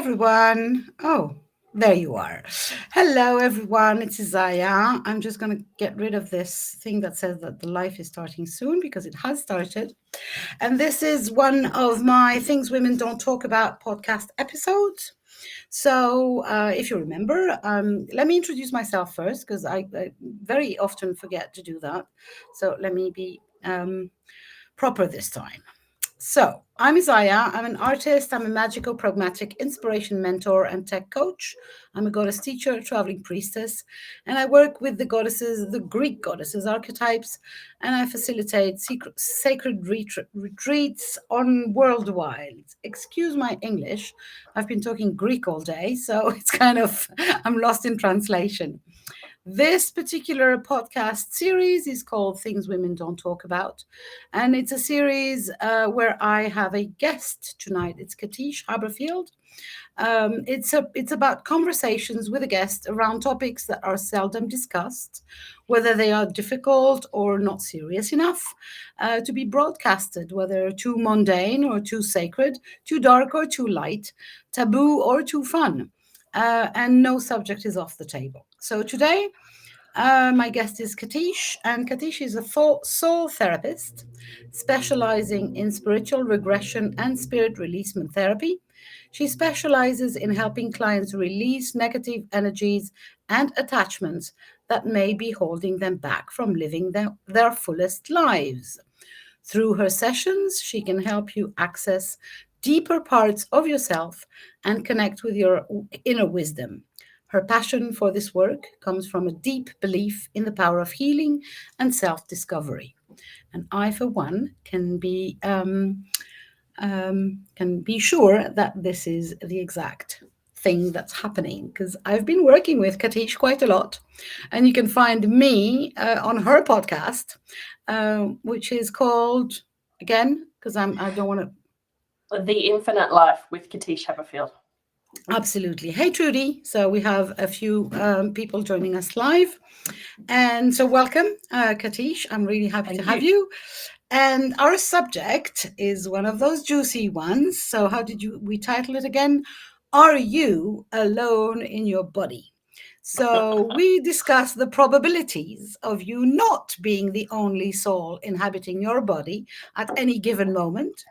everyone. Oh, there you are. Hello, everyone. It's Isaya. I'm just going to get rid of this thing that says that the life is starting soon because it has started. And this is one of my Things Women Don't Talk About podcast episodes. So, if you remember, let me introduce myself first because I very often forget to do that. So, let me be proper this time. So, I'm Isaya. I'm an artist. I'm a magical, pragmatic inspiration mentor and tech coach. I'm a goddess teacher, traveling priestess, and I work with the goddesses, the Greek goddesses archetypes, and I facilitate sacred retreats on worldwide. Excuse my English. I've been talking Greek all day, so it's kind of, I'm lost in translation. This particular podcast series is called Things Women Don't Talk About. And it's a series where I have a guest tonight. It's Katische Haberfield. It's about conversations with a guest around topics that are seldom discussed, whether they are difficult or not serious enough to be broadcasted, whether too mundane or too sacred, too dark or too light, taboo or too fun. And no subject is off the table. So today, my guest is Katish, and Katish is a soul therapist specializing in spiritual regression and spirit releasement therapy. She specializes in helping clients release negative energies and attachments that may be holding them back from living their fullest lives. Through her sessions, she can help you access deeper parts of yourself and connect with your inner wisdom. Her passion for this work comes from a deep belief in the power of healing and self discovery. And I, for one, can be sure that this is the exact thing that's happening because I've been working with Katish quite a lot, and you can find me on her podcast, which is called again because I don't want to. The Infinite Life with Katische Haberfield. Absolutely. Hey, Trudy. So we have a few people joining us live. And so welcome, Katish. I'm really happy to have you. And our subject is one of those juicy ones. So how did we title it again? Are you alone in your body? So we discuss the probabilities of you not being the only soul inhabiting your body at any given moment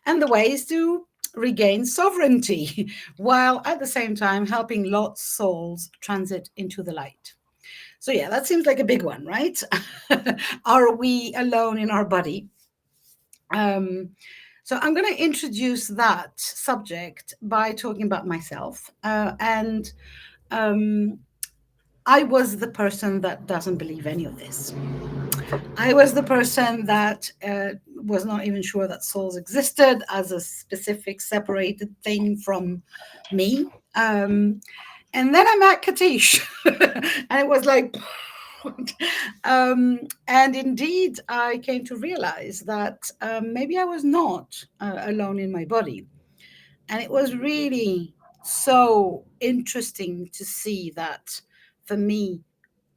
and the ways to regain sovereignty while at the same time helping lost souls transit into the light. So, yeah, that seems like a big one, right? Are we alone in our body? So, I'm going to introduce that subject by talking about myself. And I was the person that doesn't believe any of this. I was the person that was not even sure that souls existed as a specific separated thing from me. And then I met Katish, and it was like, and indeed, I came to realize that maybe I was not alone in my body. And it was really so interesting to see that for me,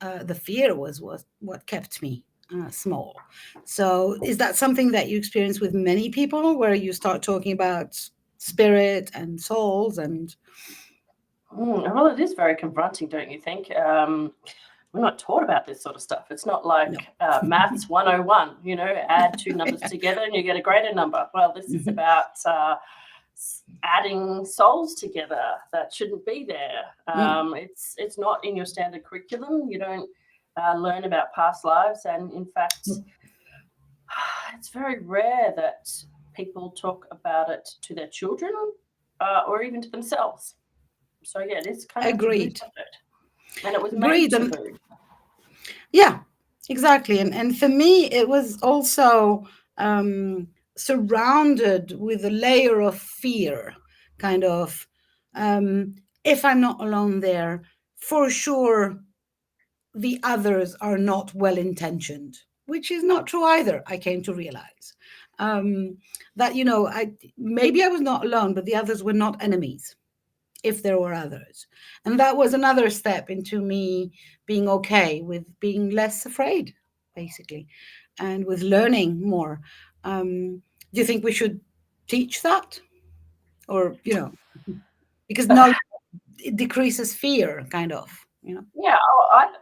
the fear was what kept me small. So, is that something that you experience with many people where you start talking about spirit and souls and Well, it is very confronting, don't you think? We're not taught about this sort of stuff. It's not like no. maths 101, add two numbers together and you get a greater number. Well, this is about adding souls together that shouldn't be there. It's not in your standard curriculum. You don't learn about past lives. And in fact, it's very rare that people talk about it to their children or even to themselves. So yeah, it's kind of Agreed. And it was made to be. Yeah, exactly. And for me, it was also surrounded with a layer of fear, kind of. If I'm not alone there, for sure, the others are not well intentioned, which is not true either. I came to realize that maybe I was not alone, but the others were not enemies if there were others. And that was another step into me being okay with being less afraid, basically, and with learning more. Do you think we should teach that? Or, because knowledge, it decreases fear, kind of, you know. Yeah,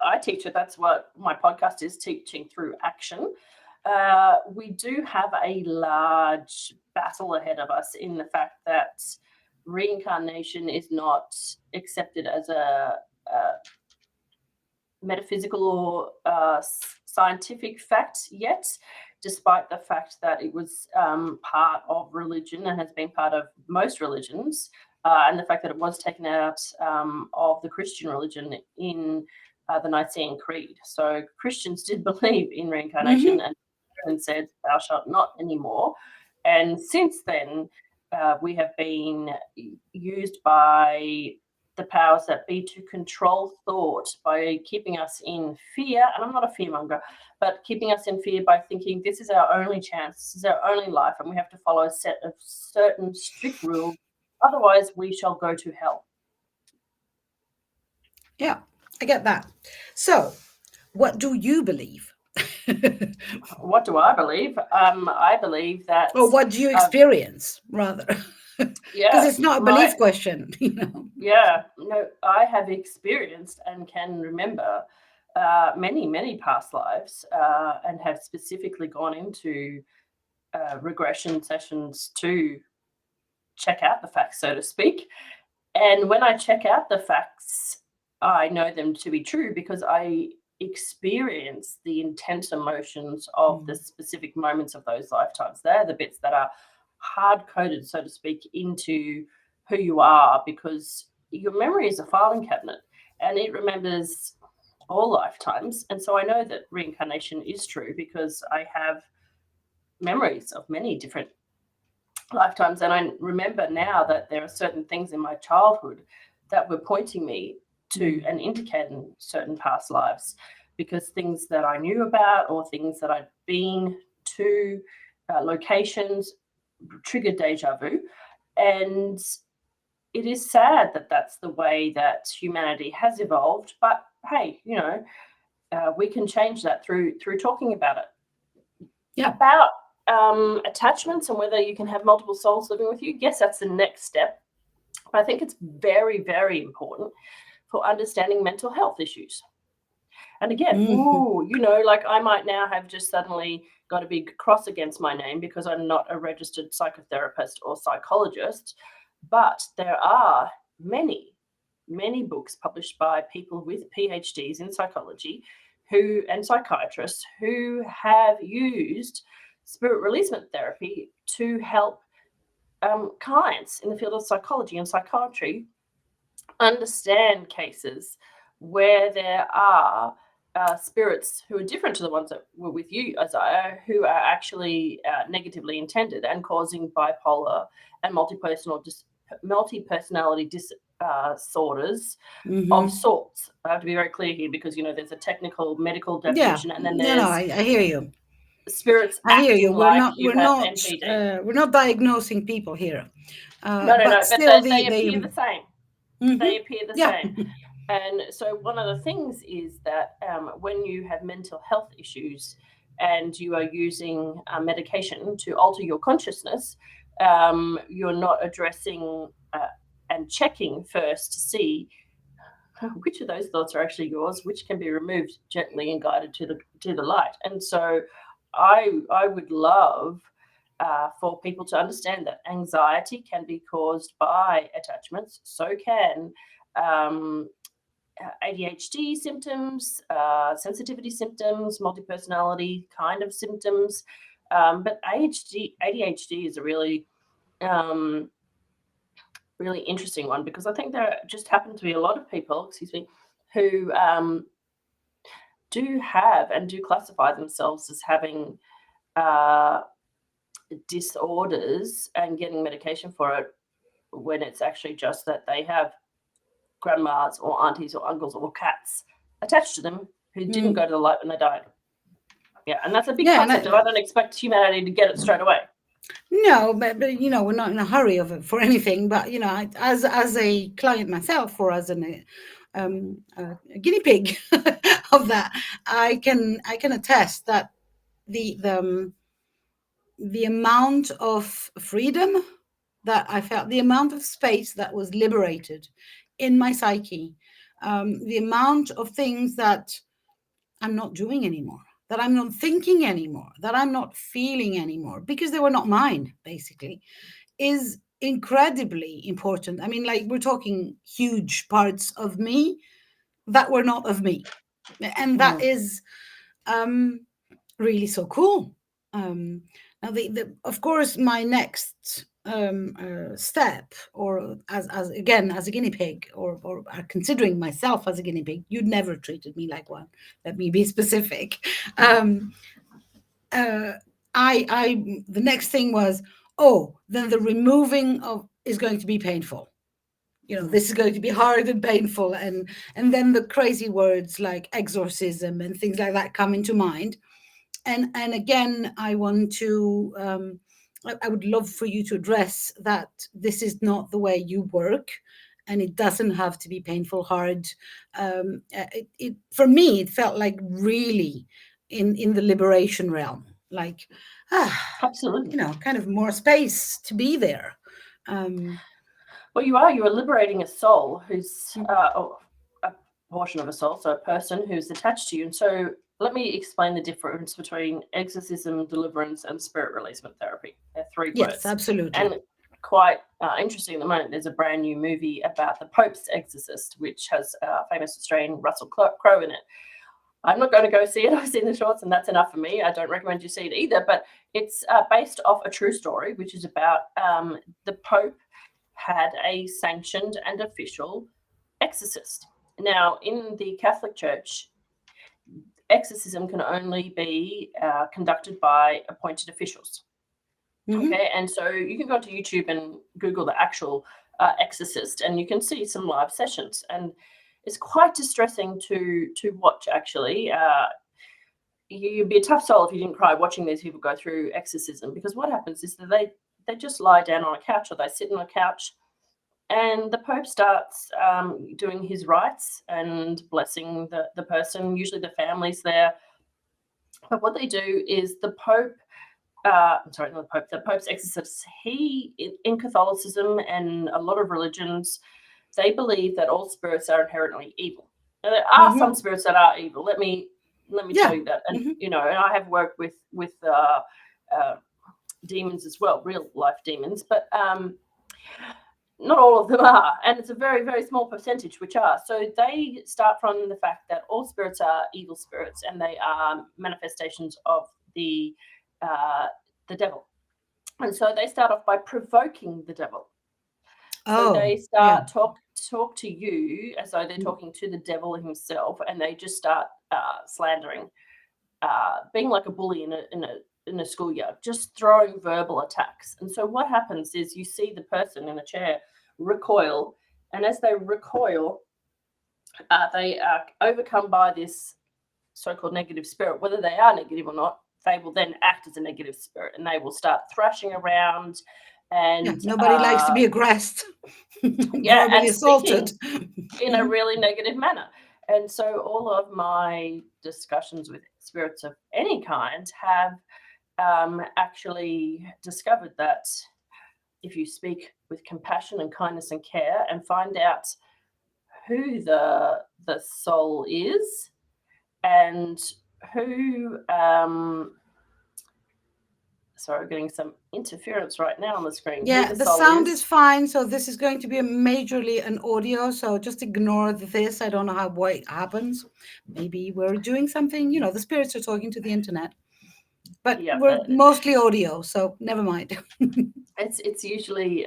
I teach it. That's what my podcast is, teaching through action. We do have a large battle ahead of us in the fact that reincarnation is not accepted as a metaphysical or scientific fact yet, despite the fact that it was part of religion and has been part of most religions, and the fact that it was taken out of the Christian religion in the Nicene Creed. So Christians did believe in reincarnation, and said, "Thou shalt not anymore." And since then, we have been used by the powers that be to control thought by keeping us in fear. And I'm not a fearmonger, but keeping us in fear by thinking this is our only chance, this is our only life, and we have to follow a set of certain strict rules. Otherwise, we shall go to hell. Yeah, I get that. So, what do you believe? What do I believe? I believe that. Or what do you experience, rather? Yeah, because it's not a belief question, you know. Yeah, no, I have experienced and can remember many past lives, and have specifically gone into regression sessions to check out the facts, so to speak. And when I check out the facts, I know them to be true because I experience the intense emotions of the specific moments of those lifetimes. They're the bits that are hard-coded, so to speak, into who you are, because your memory is a filing cabinet and it remembers all lifetimes. And so I know that reincarnation is true because I have memories of many different lifetimes. And I remember now that there are certain things in my childhood that were pointing me to and indicating certain past lives, because things that I knew about or things that I'd been to, locations, triggered deja vu. And it is sad that that's the way that humanity has evolved. But hey, you know, we can change that through talking about it. Yeah. About attachments and whether you can have multiple souls living with you. Yes, that's the next step. But I think it's very, very important for understanding mental health issues. And again, you know, like I might now have just suddenly got a big cross against my name because I'm not a registered psychotherapist or psychologist. But there are many books published by people with PhDs in psychology and psychiatrists who have used spirit releasement therapy to help clients in the field of psychology and psychiatry understand cases where there are spirits who are different to the ones that were with you, Isaiah, who are actually negatively intended and causing bipolar and multi-personality disorders of sorts. I have to be very clear here because, you know, there's a technical medical definition, and then there's I hear you. Spirits I hear you. acting like you have NPD. We're not diagnosing people here. No, but still they appear the same. They appear the same. same. And so one of the things is that when you have mental health issues and you are using medication to alter your consciousness, you're not addressing and checking first to see which of those thoughts are actually yours, which can be removed gently and guided to the light. And so I would love for people to understand that anxiety can be caused by attachments. So can ADHD symptoms, sensitivity symptoms, multi-personality kind of symptoms. But ADHD is a really really interesting one, because I think there just happen to be a lot of people, who do have and do classify themselves as having disorders and getting medication for it, when it's actually just that they have grandmas or aunties or uncles or cats attached to them who didn't go to the light when they died. Yeah, and that's a big concept, and I don't expect humanity to get it straight away. No, but you know, we're not in a hurry for anything. But you know, as a client myself, or as a guinea pig of that, I can attest that the amount of freedom that I felt, the amount of space that was liberated in my psyche, the amount of things that I'm not doing anymore, that I'm not thinking anymore, that I'm not feeling anymore, because they were not mine, basically, is incredibly important. I mean, like, we're talking huge parts of me that were not of me. And that is really so cool. Now, of course, my next step, or as again as a guinea pig, or considering myself as a guinea pig, you'd never treated me like one. Let me be specific. I the next thing was, oh, then the removing of is going to be painful. This is going to be hard and painful, and then the crazy words like exorcism and things like that come into mind. And again, I want to I would love for you to address that this is not the way you work, and it doesn't have to be painful, hard. For me, it felt like really in the liberation realm, like Absolutely. kind of more space to be there. Well, you're liberating a soul who's a portion of a soul, so a person who's attached to you. And so let me explain the difference between exorcism, deliverance, and spirit releasement therapy. They're three words. Yes, absolutely. And quite interesting at the moment, there's a brand new movie about the Pope's exorcist, which has famous Australian Russell Crowe in it. I'm not going to go see it. I've seen the shorts, and that's enough for me. I don't recommend you see it either, but it's based off a true story, which is about the Pope had a sanctioned and official exorcist. Now, in the Catholic Church, exorcism can only be conducted by appointed officials. Okay, and so you can go to YouTube and Google the actual exorcist, and you can see some live sessions, and it's quite distressing to watch. Actually, you'd be a tough soul if you didn't cry watching these people go through exorcism, because what happens is that they just lie down on a couch, or they sit on a couch, and the Pope starts doing his rites and blessing the person. Usually the family's there, but what they do is the Pope. Sorry, not the Pope. The Pope's exorcist. He, in Catholicism and a lot of religions, they believe that all spirits are inherently evil. Now, there are some spirits that are evil. Let me tell you that. And and I have worked with demons as well, real life demons, but not all of them are, and it's a very, very small percentage which are. So they start from the fact that all spirits are evil spirits, and they are manifestations of the devil. And so they start off by provoking the devil. So they start talk to you as though they're talking to the devil himself, and they just start slandering, being like a bully in a schoolyard, just throwing verbal attacks. And so what happens is you see the person in a chair recoil, and as they recoil, they are overcome by this so-called negative spirit. Whether they are negative or not, they will then act as a negative spirit, and they will start thrashing around. And nobody likes to be aggressed, verbally assaulted in a really negative manner. And so all of my discussions with spirits of any kind have actually discovered that if you speak with compassion and kindness and care and find out who the soul is and who sorry, we're getting some interference right now on the screen. Yeah, the sound is fine. So this is going to be majorly an audio. So just ignore this. I don't know how it happens. Maybe we're doing something, the spirits are talking to the internet. But we're mostly audio, so never mind. It's usually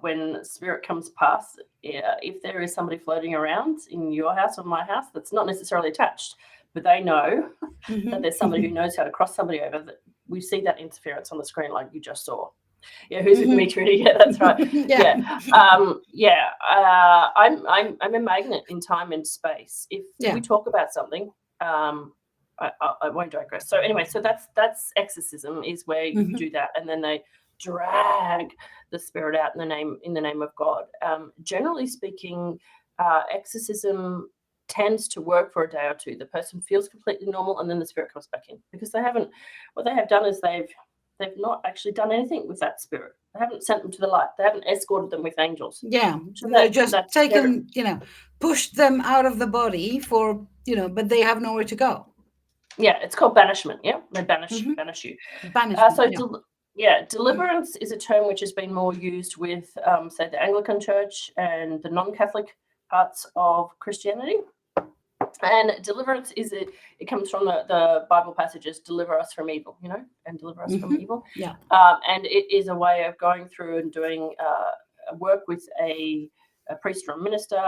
when spirit comes past, if there is somebody floating around in your house or my house that's not necessarily attached, but they know that there's somebody who knows how to cross somebody over, that we see that interference on the screen like you just saw. Yeah, who's with me, Trudy? Yeah, that's right. I'm a magnet in time and space. If we talk about something, I won't digress. So anyway, so that's exorcism, is where you do that, and then they drag the spirit out in the name of God. Generally speaking, exorcism tends to work for a day or two. The person feels completely normal, and then the spirit comes back in, because what they have done is they've they've not actually done anything with that spirit. They haven't sent them to the light. They haven't escorted them with angels. Yeah, So they're just that's taken, pushed them out of the body for, but they have nowhere to go. Yeah, it's called banishment. Yeah, they banish you. Banishment. Deliverance is a term which has been more used with, say, the Anglican Church and the non-Catholic parts of Christianity. And deliverance it comes from the Bible passages, deliver us from evil, and deliver us from evil. Yeah. And it is a way of going through and doing work with a priest or a minister,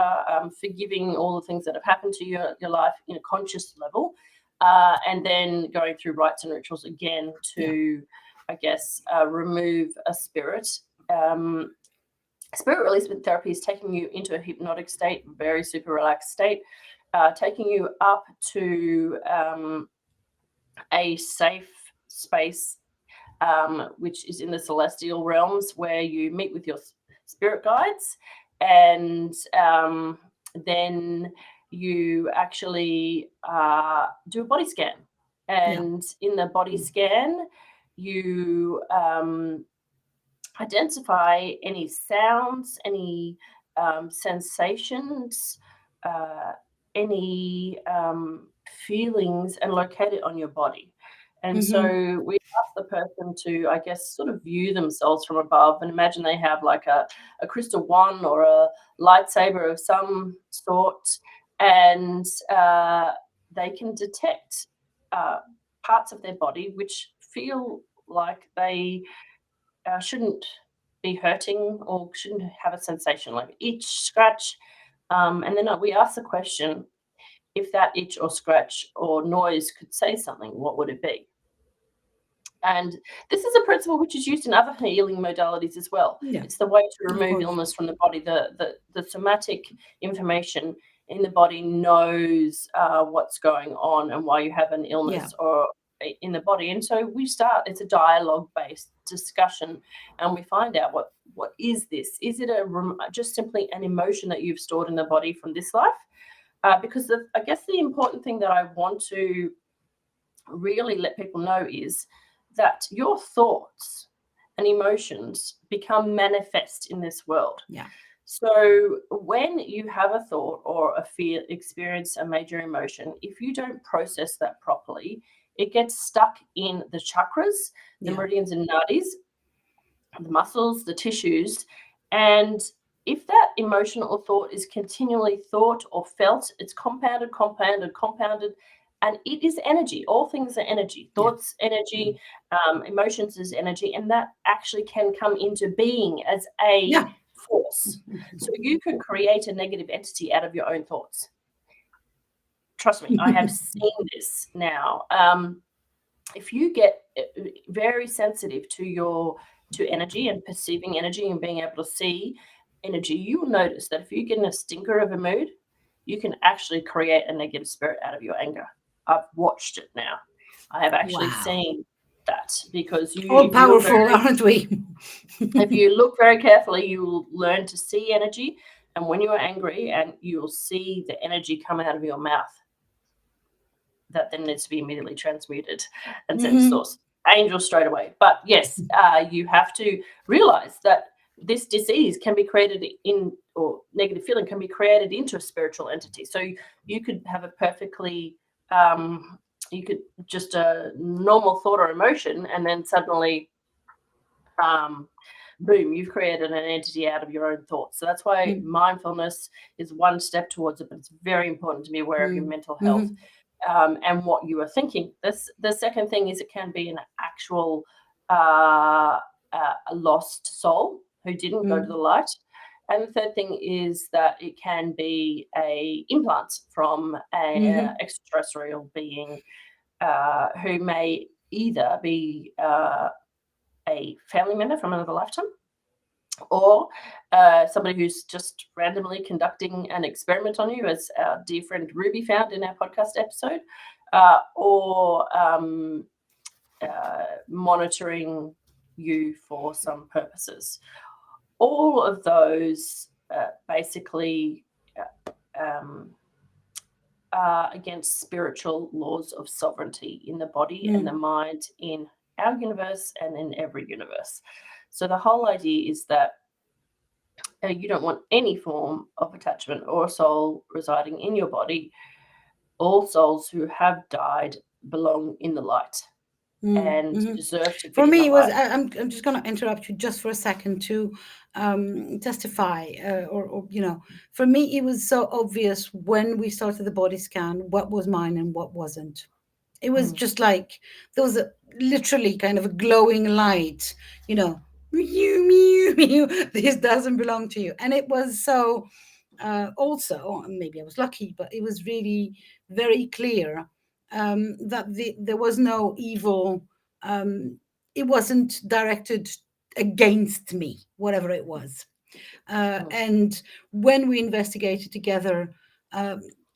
forgiving all the things that have happened to your life in a conscious level, and then going through rites and rituals again to, I guess, remove a spirit. Spirit releasement therapy is taking you into a hypnotic state, very super relaxed state, taking you up to a safe space, which is in the celestial realms, where you meet with your spirit guides, and then you actually do a body scan. And in the body scan, you identify any sounds, any sensations, any feelings, and locate it on your body. And so we ask the person to, I guess, sort of view themselves from above and imagine they have like a crystal wand or a lightsaber of some sort, and they can detect parts of their body which feel like they shouldn't be hurting or shouldn't have a sensation, like itch, scratch. And then we ask the question, if that itch or scratch or noise could say something, what would it be? And this is a principle which is used in other healing modalities as well. Yeah. It's the way to remove illness from the body. The somatic information in the body knows what's going on and why you have an illness or in the body. And so it's a dialogue-based discussion, and we find out what is this? Is it just simply an emotion that you've stored in the body from this life? Because I guess the important thing that I want to really let people know is that your thoughts and emotions become manifest in this world. Yeah. So when you have a thought or a fear, experience a major emotion, if you don't process that properly, it gets stuck in the chakras, the meridians and nadis, the muscles, the tissues. And if that emotion or thought is continually thought or felt, it's compounded, and it is energy. All things are energy. Thoughts, energy, emotions is energy, and that actually can come into being as a force. So you can create a negative entity out of your own thoughts. Trust me, I have seen this now. If you get very sensitive to energy and perceiving energy and being able to see energy, you will notice that if you get in a stinker of a mood, you can actually create a negative spirit out of your anger. I've watched it now. I have actually seen that, because all powerful, aren't we? If you look very carefully, you will learn to see energy, and when you are angry, and you will see the energy come out of your mouth, that then needs to be immediately transmuted and sent to source. Angel straight away. But yes, you have to realize that this disease can be created or negative feeling can be created into a spiritual entity. So you could have a perfectly, you could just a normal thought or emotion, and then suddenly, boom, you've created an entity out of your own thoughts. So that's why mindfulness is one step towards it, but it's very important to be aware of your mental health. And what you are thinking. The second thing is it can be an actual a lost soul who didn't go to the light. And the third thing is that it can be a implant from an extraterrestrial being who may either be a family member from another lifetime, or somebody who's just randomly conducting an experiment on you, as our dear friend Ruby found in our podcast episode, or monitoring you for some purposes. All of those basically are against spiritual laws of sovereignty in the body and the mind in our universe and in every universe. So the whole idea is that you don't want any form of attachment or soul residing in your body. All souls who have died belong in the light and deserve to be For in me, the it was. light. I'm just going to interrupt you just for a second to testify, or for me, it was so obvious when we started the body scan what was mine and what wasn't. It was just like there was literally kind of a glowing light, mew, mew, mew. This doesn't belong to you, and it was so. Also, maybe I was lucky, but it was really very clear that there was no evil. It wasn't directed against me, whatever it was. And when we investigated together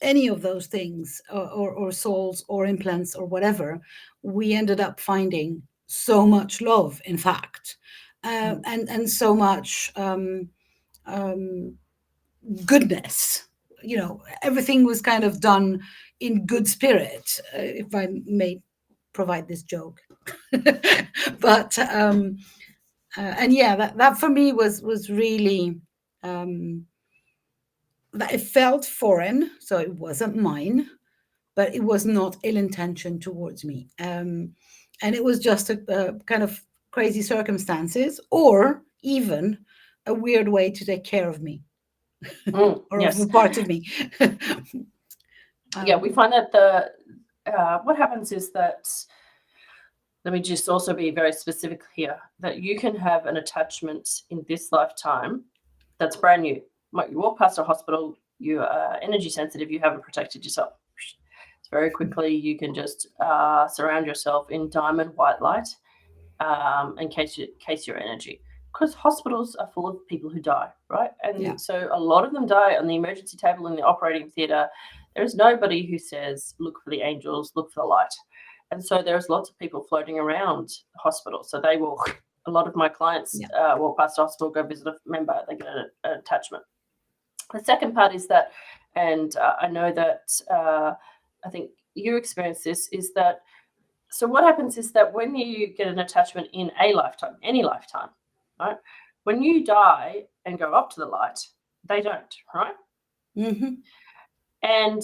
any of those things, or souls or implants or whatever, we ended up finding so much love, in fact, and so much goodness. Everything was kind of done in good spirit, if I may provide this joke. But and yeah, that for me was really that it felt foreign, so it wasn't mine, but it was not ill intention towards me, and it was just a kind of crazy circumstances, or even a weird way to take care of me, or Yes. of a part of me. Yeah, we find that what happens is that, let me just also be very specific here, that you can have an attachment in this lifetime that's brand new. Like, you walk past a hospital, you are energy sensitive, you haven't protected yourself. So very quickly you can just surround yourself in diamond white light, encase your energy. Because hospitals are full of people who die, right? And so a lot of them die on the emergency table in the operating theatre. There's nobody who says, look for the angels, look for the light. And so there's lots of people floating around the hospital. So they will, a lot of my clients walk past the hospital, go visit a member, they get an attachment. The second part is that, and I know that I think you experience this, is that, so what happens is that when you get an attachment in a lifetime, any lifetime, right? When you die and go up to the light, they don't, right? And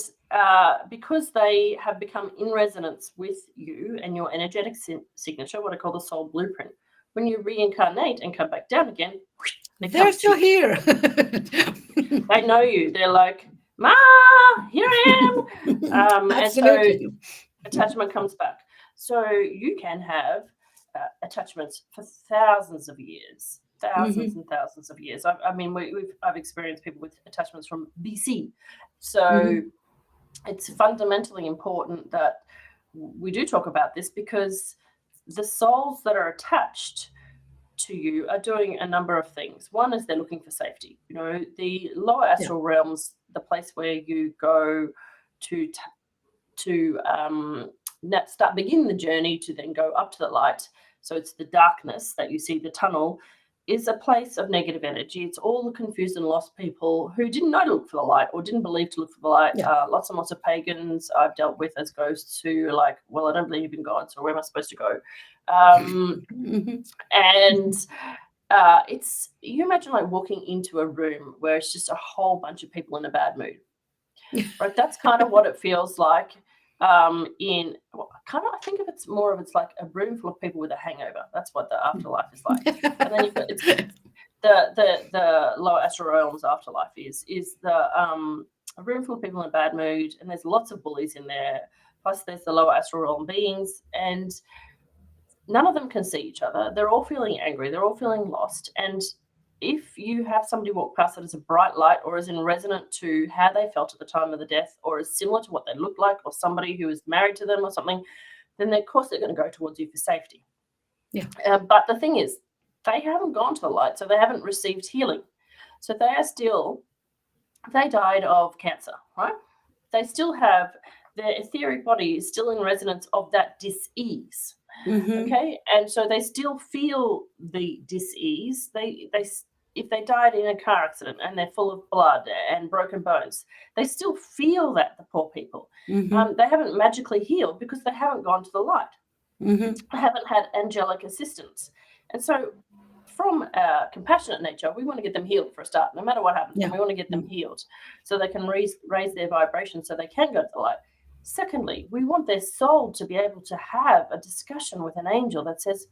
because they have become in resonance with you and your energetic signature, what I call the soul blueprint, when you reincarnate and come back down again, they're still here. They know you. They're like, Ma, here I am. And so attachment comes back. So you can have attachments for thousands of years, thousands and thousands of years. I mean, I've experienced people with attachments from BC. So it's fundamentally important that we do talk about this, because the souls that are attached to you are doing a number of things. One is they're looking for safety. The lower astral realms, the place where you go to begin the journey to then go up to the light. So it's the darkness that you see, the tunnel, is a place of negative energy. It's all the confused and lost people who didn't know to look for the light or didn't believe to look for the light. Lots and lots of pagans I've dealt with as ghosts who are like, well, I don't believe in God, so where am I supposed to go? And it's, you imagine like walking into a room where it's just a whole bunch of people in a bad mood. Right? That's kind of what it feels like. I think of it's more of, it's like a room full of people with a hangover. That's what the afterlife is like. And then you've got, it's the lower astral realms afterlife is a room full of people in a bad mood, and there's lots of bullies in there. Plus there's the lower astral realm beings, and none of them can see each other. They're all feeling angry. They're all feeling lost. And if you have somebody walk past that as a bright light, or is in resonant to how they felt at the time of the death, or is similar to what they look like, or somebody who is married to them or something, then of course they're going to go towards you for safety. But the thing is, they haven't gone to the light, so they haven't received healing. So they died of cancer, right? They still have, their etheric body is still in resonance of that dis-ease. Okay, and so they still feel the dis-ease. If they died in a car accident and they're full of blood and broken bones, they still feel that, the poor people. They haven't magically healed because they haven't gone to the light. haven't had angelic assistance. And so from a compassionate nature, we want to get them healed for a start, no matter what happens. Yeah. We want to get them healed so they can raise their vibration so they can go to the light. Secondly, we want their soul to be able to have a discussion with an angel that says,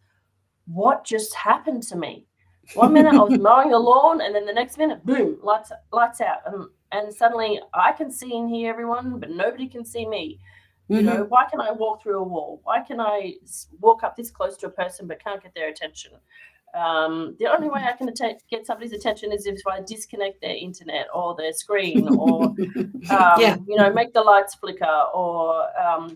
what just happened to me? 1 minute I was mowing the lawn, and then the next minute, boom, lights out. And suddenly I can see and hear everyone, but nobody can see me. You know, why can I walk through a wall? Why can I walk up this close to a person but can't get their attention? The only way I can get somebody's attention is if I disconnect their internet or their screen, or you know, make the lights flicker, or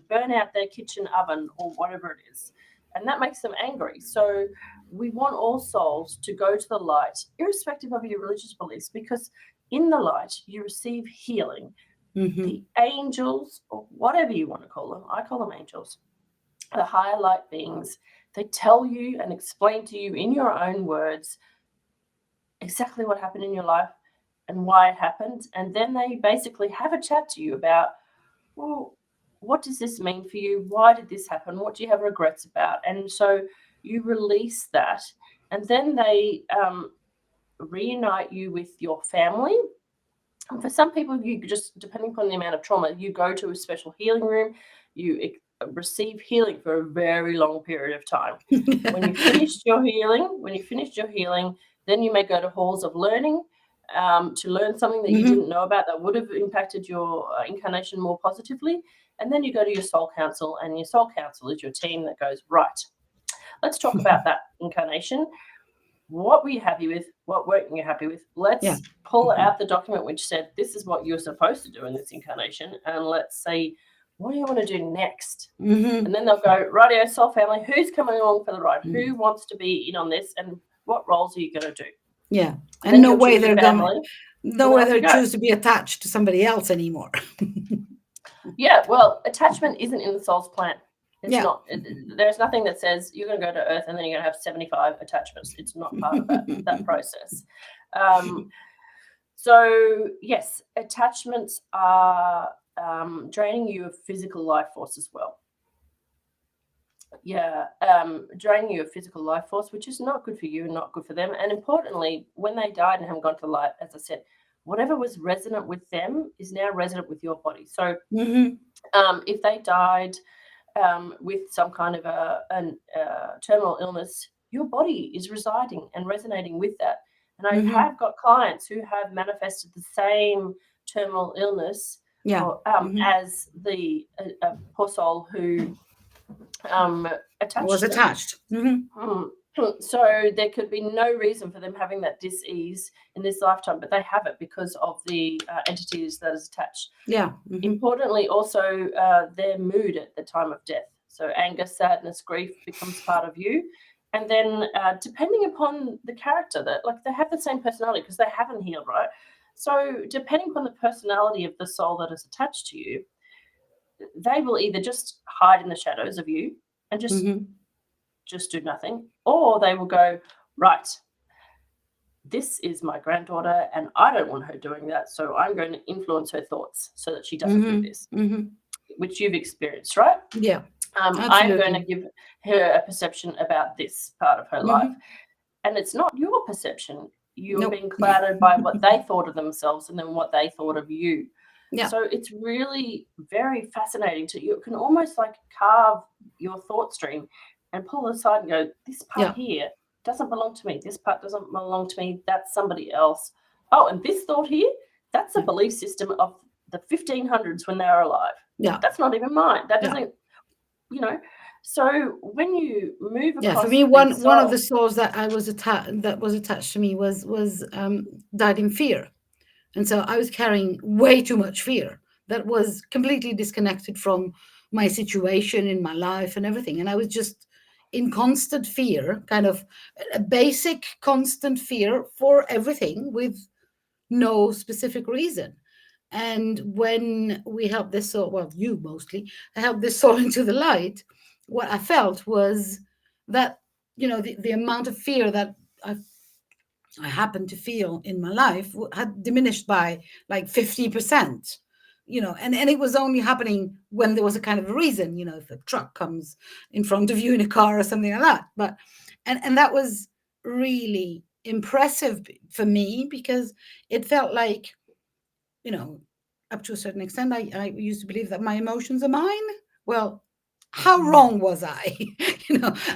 burn out their kitchen oven, or whatever it is. And that makes them angry. So we want all souls to go to the light, irrespective of your religious beliefs, because in the light you receive healing. The angels, or whatever you want to call them, I call them angels, the higher light beings, they tell you and explain to you in your own words exactly what happened in your life and why it happened. And then they basically have a chat to you about, well, what does this mean for you? Why did this happen? What do you have regrets about? And so you release that, and then they reunite you with your family. And for some people, you just, depending upon the amount of trauma, you go to a special healing room, you receive healing for a very long period of time. When you finished your healing, then you may go to halls of learning to learn something that you didn't know about that would have impacted your incarnation more positively. And then you go to your soul council, and your soul council is your team that goes, right, let's talk about that incarnation. What were you happy with? What weren't you happy with? Let's pull out the document which said this is what you're supposed to do in this incarnation, and let's say, what do you want to do next? And then they'll go, rightio, soul family, who's coming along for the ride? Who wants to be in on this, and what roles are you going to do? Yeah, and no way they're going. No way they choose to be attached to somebody else anymore. Yeah, well, attachment isn't in the soul's plan. It's not. There's nothing that says you're going to go to Earth and then you're going to have 75 attachments. It's not part of that process. So, yes, attachments are draining you of physical life force as well. Draining you of physical life force, which is not good for you and not good for them. And importantly, when they died and haven't gone to the light, as I said, whatever was resonant with them is now resonant with your body. So if they died with some kind of a terminal illness, your body is residing and resonating with that. And I have got clients who have manifested the same terminal illness as the poor soul who was attached. So there could be no reason for them having that dis-ease in this lifetime, but they have it because of the entities that is attached. Importantly, also their mood at the time of death. So anger, sadness, grief becomes part of you. And then depending upon the character, that like they have the same personality because they haven't healed, right? So depending upon the personality of the soul that is attached to you, they will either just hide in the shadows of you and just do nothing, or they will go, right, this is my granddaughter and I don't want her doing that, so I'm going to influence her thoughts so that she doesn't do this, which you've experienced, right? Yeah. I'm going to give her a perception about this part of her life. And it's not your perception. You're being clouded by what they thought of themselves and then what they thought of you. Yeah. So it's really very fascinating you can almost like carve your thought stream and pull it aside and go, this part here doesn't belong to me. This part doesn't belong to me. That's somebody else. Oh, and this thought here, that's a belief system of the 1500s when they were alive. Yeah. That's not even mine. That doesn't, you know. So when you move across, for me, one of the souls that was attached to me was died in fear. And so I was carrying way too much fear that was completely disconnected from my situation in my life and everything. And I was just in constant fear, kind of a basic constant fear for everything with no specific reason. And when we helped this soul, well, you mostly, helped this soul into the light, what I felt was that, you know, the amount of fear that I happened to feel in my life had diminished by like 50%. and it was only happening when there was a kind of a reason, if a truck comes in front of you in a car or something like that. But and that was really impressive for me, because it felt like, up to a certain extent, I used to believe that my emotions are mine. Well, how wrong was I?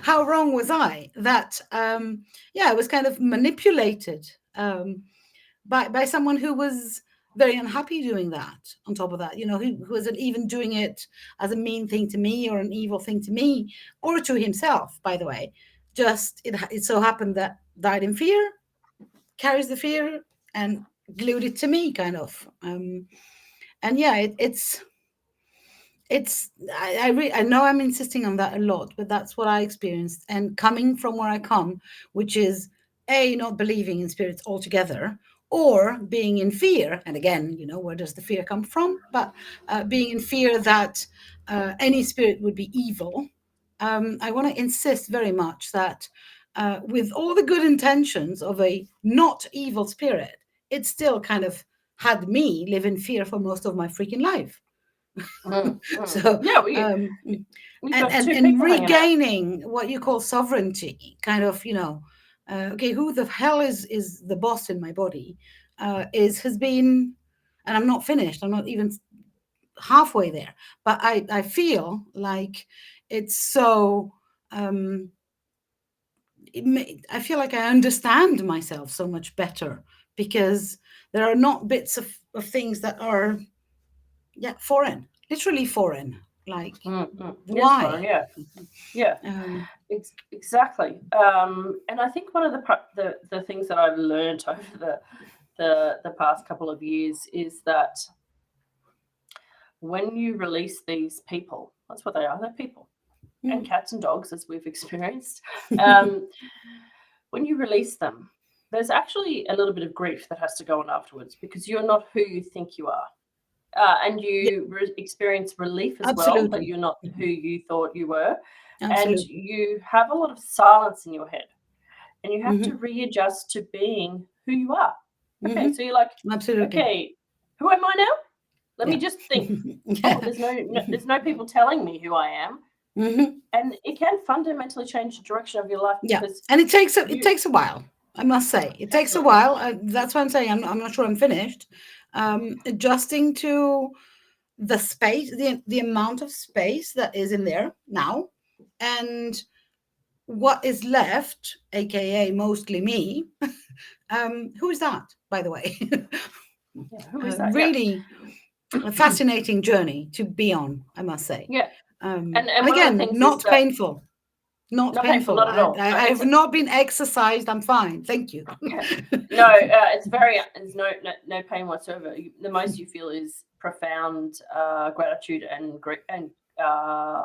How wrong was I that I was kind of manipulated by someone who was very unhappy doing that. On top of that, who wasn't even doing it as a mean thing to me or an evil thing to me or to himself, by the way. Just it so happened that died in fear, carries the fear, and glued it to me, kind of. And yeah, I know I'm insisting on that a lot, but that's what I experienced. And coming from where I come, which is not believing in spirits altogether, or being in fear. And again, where does the fear come from? But being in fear that any spirit would be evil. I want to insist very much that with all the good intentions of a not evil spirit, it still kind of had me live in fear for most of my freaking life. So yeah, and regaining what you call sovereignty, kind of, okay, who the hell is the boss in my body, has been, and I'm not finished. I'm not even halfway there, but I feel like it's so. I feel like I understand myself so much better, because there are not bits of things that are foreign, literally foreign, like why? Foreign, yeah. Exactly. And I think one of the things that I've learned over the past couple of years is that when you release these people, that's what they are, they're people, and cats and dogs, as we've experienced. When you release them, there's actually a little bit of grief that has to go on afterwards, because you're not who you think you are. And you experience relief as well, that you're not who you thought you were. Absolutely. And you have a lot of silence in your head, and you have to readjust to being who you are. Okay, so you're like, okay, who am I now? Let me just think. There's no people telling me who I am. And it can fundamentally change the direction of your life. And it takes a while, I must say. It takes a while. That's why I'm saying I'm not sure I'm finished. Adjusting to the space, the amount of space that is in there now, and what is left, aka mostly me. Who is that, by the way? Who is that? Really a fascinating journey to be on, I must say. And again, not painful. Not painful. Not at all. I have not been exercised. I'm fine. Thank you. No, there's no pain whatsoever. The most you feel is profound gratitude and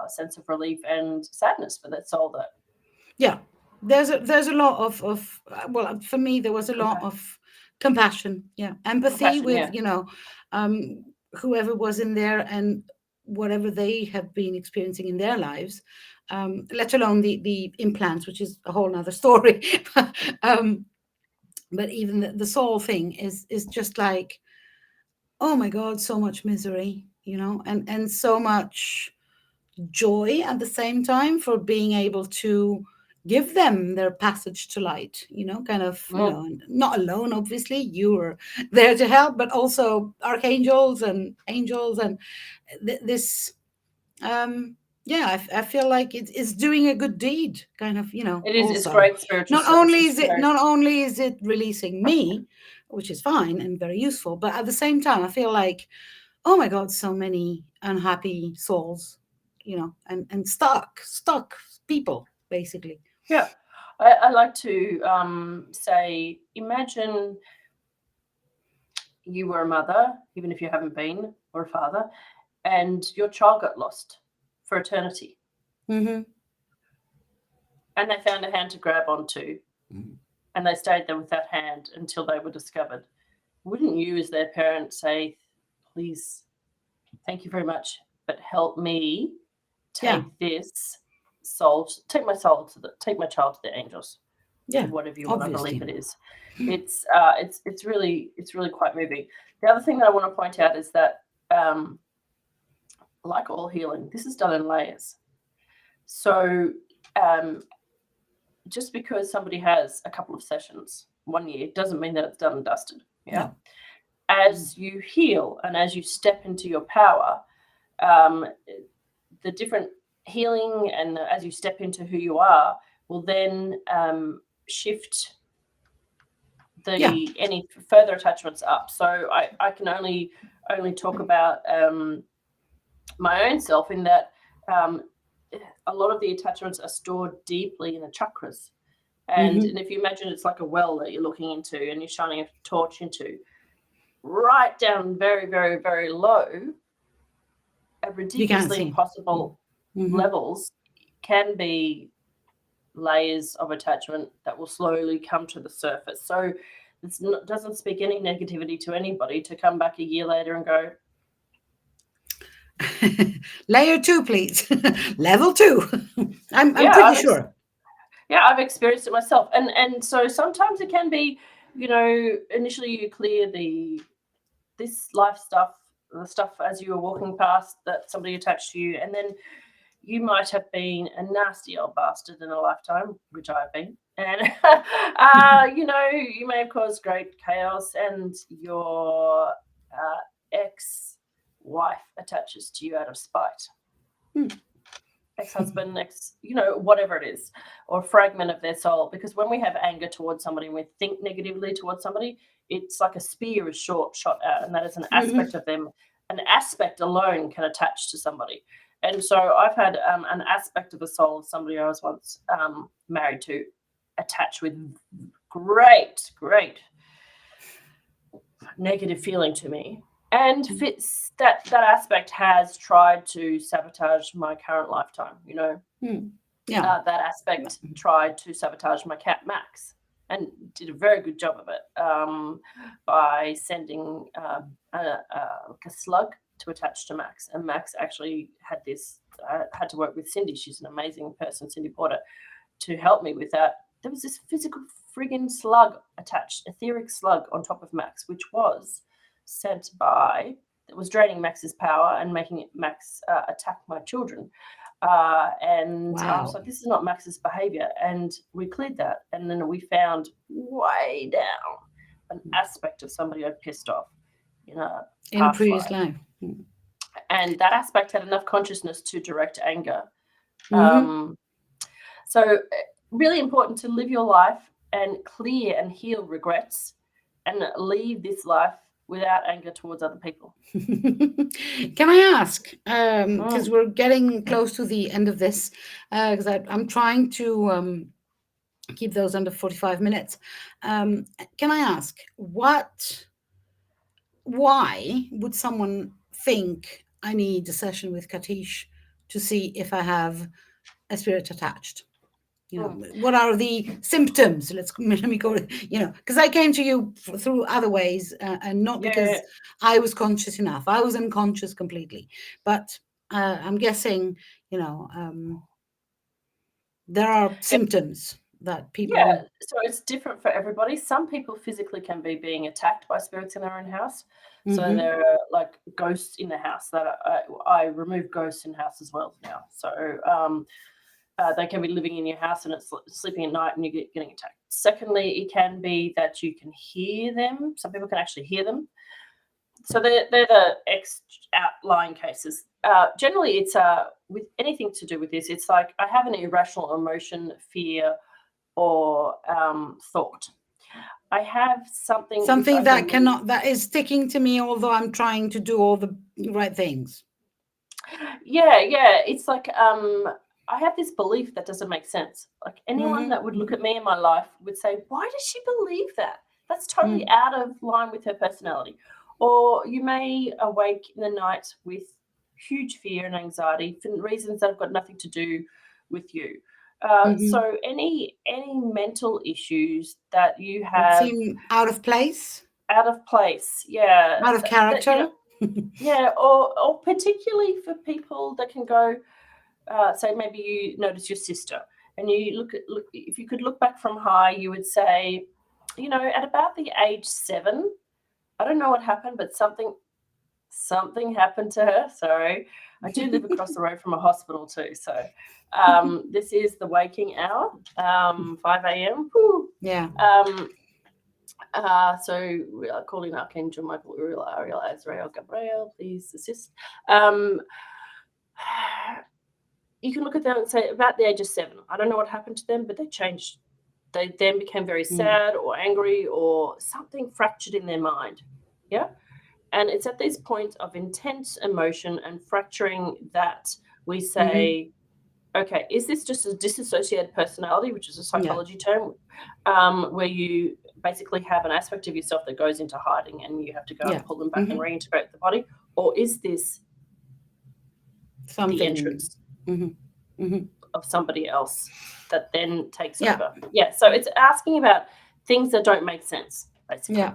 sense of relief and sadness for that soul. There's a lot of well, for me there was a lot of compassion, empathy with whoever was in there and whatever they have been experiencing in their lives, let alone the implants, which is a whole nother story. But even the soul thing is just like, oh my God, so much misery, and so much joy at the same time for being able to give them their passage to light, kind of, not alone, obviously, you were there to help, but also archangels and angels and this, I feel like it's doing a good deed, kind of, It is. It's great spiritual. Not only is it releasing me, which is fine and very useful, but at the same time, I feel like, oh my God, so many unhappy souls, and stuck people, basically. Yeah, I like to say, imagine you were a mother, even if you haven't been, or a father, and your child got lost for eternity. And they found a hand to grab onto, and they stayed there with that hand until they were discovered. Wouldn't you, as their parent, say, please, thank you very much, but help me take this soul, take my child to the angels, or whatever you want to believe it is. It's really quite moving. The other thing that I want to point out is that like all healing, this is done in layers. So just because somebody has a couple of sessions 1 year doesn't mean that it's done and dusted. Yeah. No. As you heal and as you step into your power, the different healing and as you step into who you are will then shift any further attachments up. So I can only talk about my own self in that a lot of the attachments are stored deeply in the chakras. And if you imagine it's like a well that you're looking into and you're shining a torch into, right down very, very, very low, at ridiculously impossible levels, can be layers of attachment that will slowly come to the surface. So it doesn't speak any negativity to anybody to come back a year later and go, layer 2, please. Level 2. I'm pretty sure. Yeah, I've experienced it myself. And so sometimes it can be, initially you clear this life stuff, the stuff as you were walking past that somebody attached to you, and then you might have been a nasty old bastard in a lifetime, which I've been. And, you may have caused great chaos, and your ex-wife attaches to you out of spite. Ex-husband, whatever it is, or a fragment of their soul. Because when we have anger towards somebody and we think negatively towards somebody, it's like a spear is shot out, and that is an aspect of them. An aspect alone can attach to somebody. And so I've had an aspect of the soul of somebody I was once married to attach with great negative feeling to me. And that aspect has tried to sabotage my current lifetime, that aspect tried to sabotage my cat, Max, and did a very good job of it by sending a slug to attach to Max. And Max actually had had to work with Cindy. She's an amazing person, Cindy Porter, to help me with that. There was this physical friggin' slug attached, etheric slug on top of Max, which was sent that was draining Max's power and making Max attack my children. And I was like, this is not Max's behavior. And we cleared that. And then we found way down an aspect of somebody I'd pissed off in a previous life. And that aspect had enough consciousness to direct anger. So really important to live your life and clear and heal regrets and leave this life without anger towards other people. Can I ask, because we're getting close to the end of this, because I'm trying to keep those under 45 minutes. Can I ask, why would someone think I need a session with Katische to see if I have a spirit attached? What are the symptoms? Let me go, because I came to you through other ways and not because I was conscious enough. I was unconscious completely. But I'm guessing, there are symptoms that people... Yeah, so it's different for everybody. Some people physically can be being attacked by spirits in their own house. So there are like ghosts in the house that I remove ghosts in house as well now. So they can be living in your house and it's sleeping at night and you're getting attacked. Secondly, it can be that you can hear them. Some people can actually hear them. So they're the outlying cases. Generally, it's with anything to do with this, it's like I have an irrational emotion, fear, or thought. I have something that is sticking to me, although I'm trying to do all the right things. Yeah. It's like I have this belief that doesn't make sense. Like anyone that would look at me in my life would say, why does she believe that? That's totally out of line with her personality. Or you may awake in the night with huge fear and anxiety for reasons that have got nothing to do with you. So any mental issues that you have seem out of place, yeah, out of character, or particularly for people that can go, say maybe you notice your sister and you look if you could look back from high, you would say, at about the age 7, I don't know what happened, but something something happened to her. Sorry, I do live across the road from a hospital too. So this is the waking hour, 5 a.m. Yeah. So we are calling Archangel Michael, Uriel, Ariel, Azrael, Gabriel, please assist. You can look at them and say, about the age of 7, I don't know what happened to them, but they changed. They then became very sad or angry, or something fractured in their mind. Yeah. And it's at this point of intense emotion and fracturing that we say, okay, is this just a disassociated personality, which is a psychology term, where you basically have an aspect of yourself that goes into hiding and you have to go and pull them back and reintegrate the body? Or is this something, the entrance of somebody else that then takes over? Yeah. So it's asking about things that don't make sense, basically. Yeah.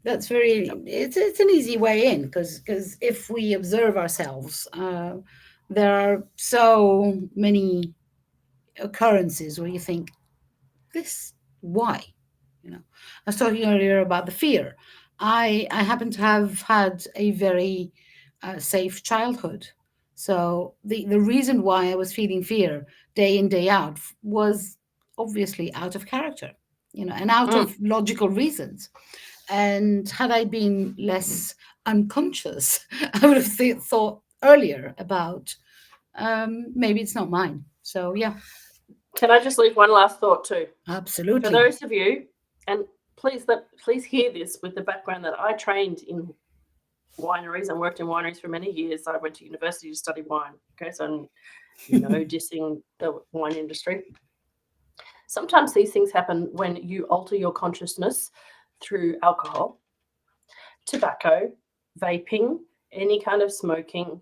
That's very, it's an easy way in, because if we observe ourselves, there are so many occurrences where you think, this, why? You know, I was talking earlier about the fear. I happen to have had a very safe childhood. So the reason why I was feeling fear day in, day out was obviously out of character, you know, and out of logical reasons. And had I been less unconscious, I would have thought earlier about maybe it's not mine. So, yeah. Can I just leave one last thought too? Absolutely. For those of you, and please hear this with the background that I trained in wineries and worked in wineries for many years. I went to university to study wine. Okay, so no dissing the wine industry. Sometimes these things happen when you alter your consciousness through alcohol, tobacco, vaping, any kind of smoking,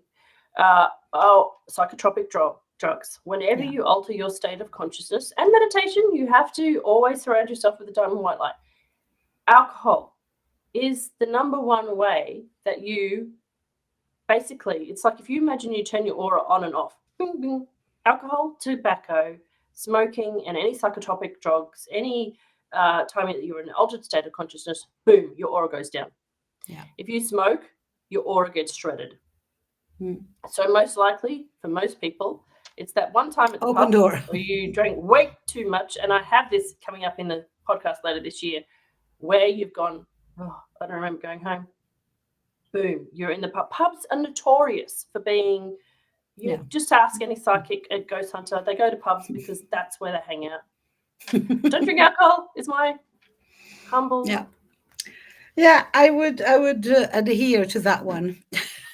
psychotropic drugs. Whenever you alter your state of consciousness, and meditation, you have to always surround yourself with the diamond white light. Alcohol is the number one way that you basically, it's like if you imagine you turn your aura on and off. Bing, bing. Alcohol, tobacco, smoking, and any psychotropic drugs, any time that you're in an altered state of consciousness, boom, your aura goes down. Yeah. If you smoke, your aura gets shredded. So most likely, for most people, it's that one time at the open pub door where you drank way too much. And I have this coming up in the podcast later this year, where you've gone, oh, I don't remember going home. Boom, you're in the pub. Pubs are notorious for being, just ask any psychic, a ghost hunter, they go to pubs because that's where they hang out. Don't drink alcohol is my humble. Yeah, I would adhere to that one.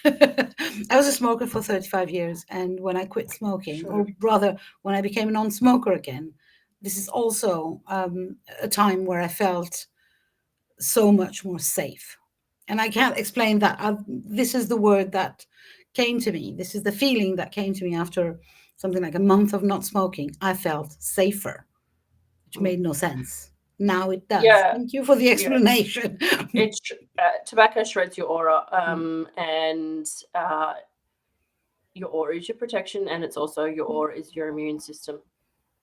I was a smoker for 35 years, and when I quit smoking, or rather when I became a non-smoker again, this is also a time where I felt so much more safe. And I can't explain that. This is the word that came to me. This is the feeling that came to me after something like a month of not smoking. I felt safer, which made no sense. Now it does. Thank you for the explanation. It's tobacco shreds your aura, and your aura is your protection, and it's also your aura is your immune system.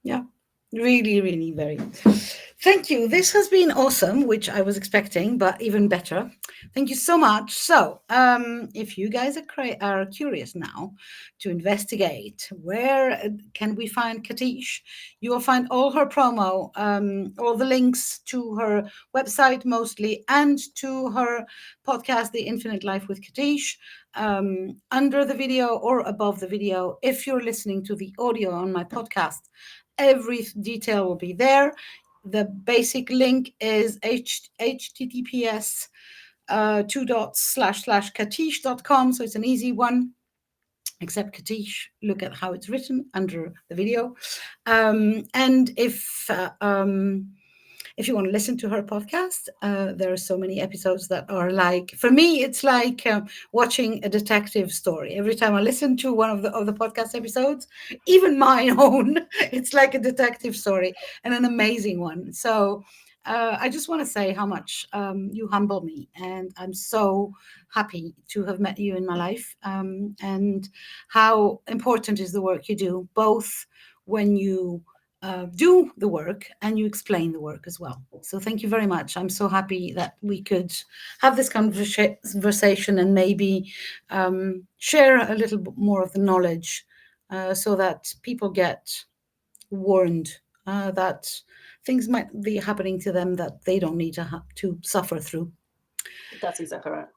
Yeah, really, really very. Thank you. This has been awesome, which I was expecting, but even better. Thank you so much. So if you guys are curious now to investigate, where can we find Katische? You will find all her promo, all the links to her website mostly, and to her podcast, The Infinite Life with Katische, under the video or above the video. If you're listening to the audio on my podcast, every detail will be there. The basic link is https //katische.com. So it's an easy one, except Katische. Look at how it's written under the video. And if you want to listen to her podcast, there are so many episodes that are like, for me, it's like watching a detective story. Every time I listen to one of the podcast episodes, even my own, it's like a detective story, and an amazing one. So I just want to say how much you humble me, and I'm so happy to have met you in my life, and how important is the work you do, both when you do the work and you explain the work as well. So thank you very much. I'm so happy that we could have this conversation and maybe share a little bit more of the knowledge so that people get warned that things might be happening to them that they don't need to suffer through. That's exactly right.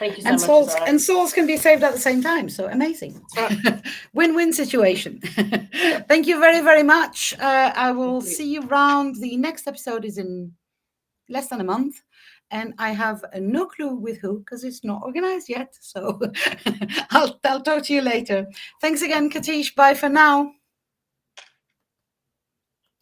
Thank you so much. And souls can be saved at the same time. So amazing. Right. Win-win situation. Thank you very, very much. I will see you around. The next episode is in less than a month. And I have no clue with who because it's not organized yet. So I'll talk to you later. Thanks again, Katish. Bye for now.